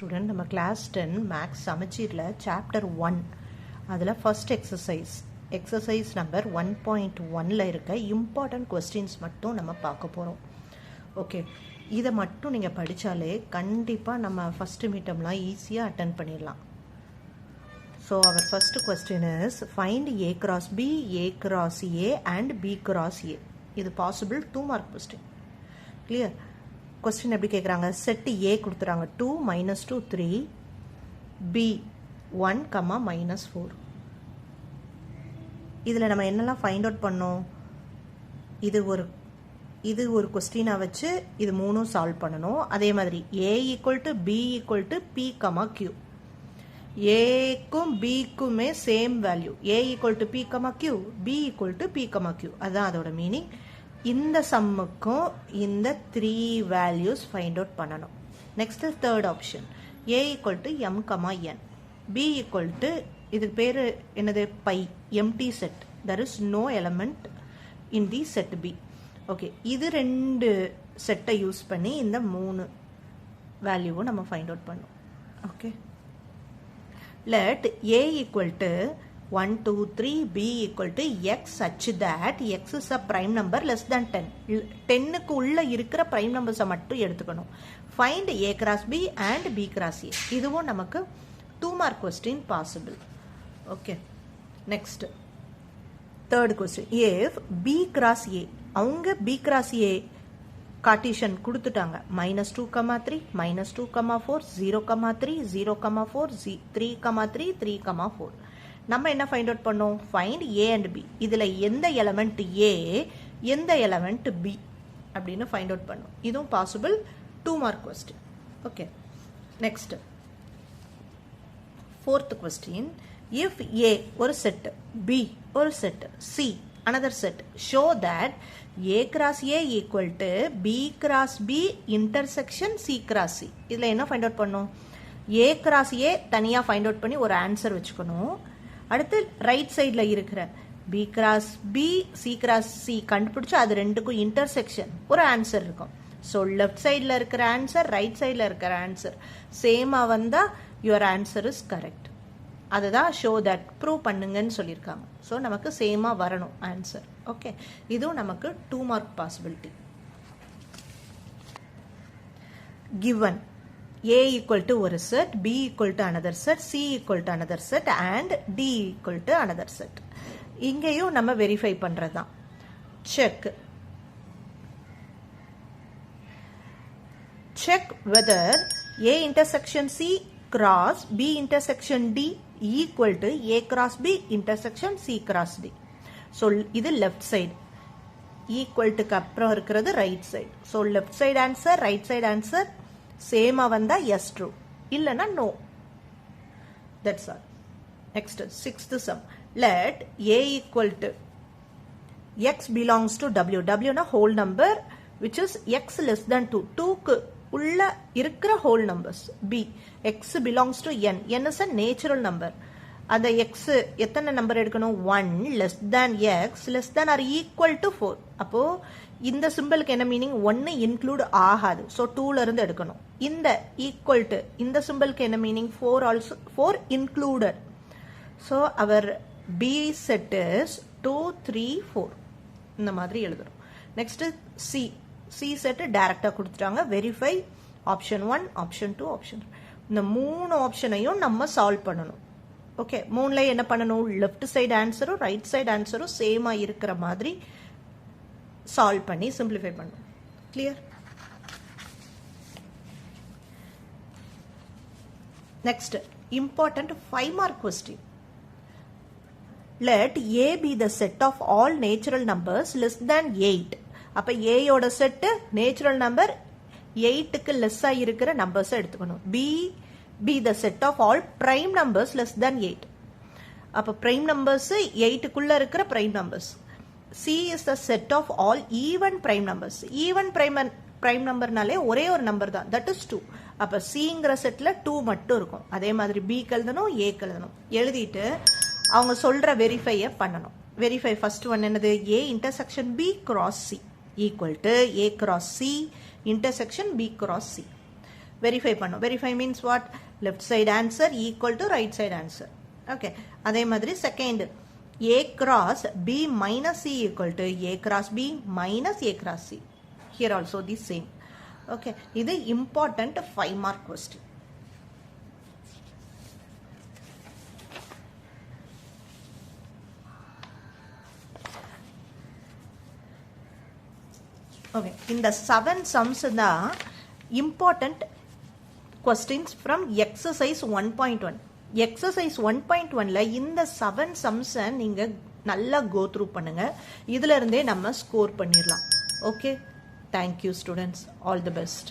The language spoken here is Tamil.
ஸ்டூடெண்ட் நம்ம கிளாஸ் 10 மேக்ஸ் சமச்சீரில் சாப்டர் 1 அதில் ஃபர்ஸ்ட் எக்ஸசைஸ் நம்பர் 1.1 இருக்க இம்பார்ட்டன்ட் கொஸ்டின்ஸ் மட்டும் நம்ம பார்க்க போகிறோம். ஓகே, இதை மட்டும் நீங்கள் படித்தாலே கண்டிப்பாக நம்ம ஃபஸ்ட்டு மீட்டம்லாம் ஈஸியாக அட்டன் பண்ணிடலாம். So our first question is find A cross B, A cross A and B cross A. இது possible 2 mark question. Clear? Question எப்படி கேட்குறாங்க? செட் ஏ கொடுத்துறாங்க 2 -2 3, பி 1, -4. இதில் நம்ம என்னெல்லாம் ஃபைண்ட் அவுட் பண்ணோம்? இது ஒரு கொஸ்டினை வச்சு இது மூணும் சால்வ் பண்ணணும். அதே மாதிரி A = B = P, Q. ஏக்கும் பிக்குமே same value. A = P, Q, B = P, Q. அதுதான் அதோட மீனிங். இந்த சம்முக்கும் இந்த 3 வேல்யூஸ் ஃபைண்ட் அவுட் பண்ணணும். Next third option A = M, N, B இதுக்கு பேர் என்னது? Phi, empty set. there is no element in the set B. Okay, இது 2 செட்டை யூஸ் பண்ணி இந்த 3 வேல்யூவும் நம்ம ஃபைண்ட் அவுட் பண்ணோம். Okay, let A = 1, 2, 3, B = X such that X is a prime number less than 10. 10க்கு உள்ள இருக்கிற prime numbers மட்டும் எடுத்துக்கணும். Find A cross B and B cross A. இதுவும் நமக்கு 2 mark question possible. Okay. Next. Third question. If B cross A, அவங்க B cross A கார்ட்டீசியன் கொடுத்துட்டாங்க. -2, 3, -2, 4, 0, 3, 0, 4, 3, 3, 3, 4. நம்ம என்ன ஃபைண்ட் அவுட் பண்ணோம்? Find A and B. இதில் எந்த எலமெண்ட் A, எந்த எலமெண்ட் B அப்படின்னு ஃபைண்ட் அவுட் பண்ணோம். இதுவும் possible 2 mark question. Okay, next fourth question. If A ஒரு செட், B ஒரு set, C another set, show that A cross A = B cross B intersection C cross C. இதில் என்ன ஃபைண்ட் அவுட் பண்ணோம்? A cross A தனியாக ஃபைண்ட் அவுட் பண்ணி ஒரு ஆன்சர் வச்சுக்கணும். அடுத்து ரைட் சைடில் இருக்கிற B cross B, C cross C கண்டுபிடிச்சு அது ரெண்டுக்கும் இன்டர்செக்ஷன் ஒரு ஆன்சர் இருக்கும். ஸோ லெஃப்ட் சைடில் இருக்கிற ஆன்சர், ரைட் சைடில் இருக்கிற ஆன்சர் சேமாக வந்தால் யுவர் ஆன்சர் இஸ் கரெக்ட். அதுதான் ஷோ தட், ப்ரூவ் பண்ணுங்கன்னு சொல்லியிருக்காங்க. ஸோ நமக்கு சேமாக வரணும் ஆன்சர். ஓகே, இதுவும் நமக்கு 2 மார்க் பாசிபிலிட்டி. கிவன் A = ஒரு set, B = another set, C = another set and D = another set. இங்கேயும் நம்ம வெரிஃபை பண்ணுறது தான். Check whether A intersection C cross B intersection D equal to A cross B intersection C cross D. So இது லெஃப்ட் சைடு, ஈக்குவல்ட்டுக்கு அப்புறம் இருக்கிறது right side. So left side answer, right side answer சேமாக வந்தால் எஸ் ட்ரூ, இல்லைன்னா no. That's all. Next sixth sum. Let A = X belongs to W. Wனா whole number which is X less than 2. 2க்கு உள்ள இருக்கிற whole numbers. B X belongs to N. N is a natural number. அந்த X எத்தனை நம்பர் எடுக்கணும்? 1 less than X less than or equal to 4. அப்போ இந்த சிம்பிளுக்கு என்ன மீனிங்? 1 இன்க்ளூட் ஆகாது. ஸோ 2ல இருந்து எடுக்கணும். இந்த ஈக்குவல் டு இந்த சிம்பிளுக்கு என்ன meaning? 4 also, 4 included. So our B set is 2, 3, 4 இந்த மாதிரி எழுதுறோம். நெக்ஸ்ட் C செட் டைரக்டா கொடுத்துட்டாங்க. Verify option 1, option 2, option 3. இந்த 3 ஆப்ஷனையும் நம்ம சால்வ் பண்ணணும். ஓகே, 3ல என்ன பண்ணணும்? லெஃப்ட் சைடு ஆன்சரும் ரைட் சைடு ஆன்சரும் சேமா இருக்கிற மாதிரி சால்வ் பண்ணி சிம்பிளிஃபை பண்ணணும். Clear? Next important 5 mark question. Let A be the set of all natural numbers less than 8. அப்ப A யோட செட் நேச்சுரல் நம்பர் 8க்கு லெஸ்ஸா இருக்கிற நம்பர்ஸ் எடுத்துக்கணும். be the set of all prime numbers less than 8. அப்ப prime numbers 8க்குள்ள இருக்கிற prime numbers. C is the set of all even prime numbers. even prime numberனாலே ஒரே ஒரு நம்பர் தான், that is 2. அப்ப Cங்கிற செட்ல 2 மட்டும் இருக்கும். அதே மாதிரி B எழுதணும், A எழுதணும். எழுதிட்டு அவங்க சொல்ற வெரிஃபையை பண்ணணும். வெரிஃபை ஃபர்ஸ்ட் ஒன் என்னது? A intersection B cross C equal to A cross C intersection B cross C. Verify பண்ணோம். Verify means what? Left side answer equal to right side answer. Okay, அதே மாதிரி second A cross B minus C equal to A cross B minus A cross C. Here also the same. Okay, இது important 5 mark question. Okay, இந்த 7 sums தான் important questions from exercise 1.1. exercise 1.1ல இந்த 7 sums நீங்க நல்லா go through பண்ணுங்க. இதுல இருந்தே நம்ம ஸ்கோர் பண்ணிடலாம். Okay, thank you students, all the best.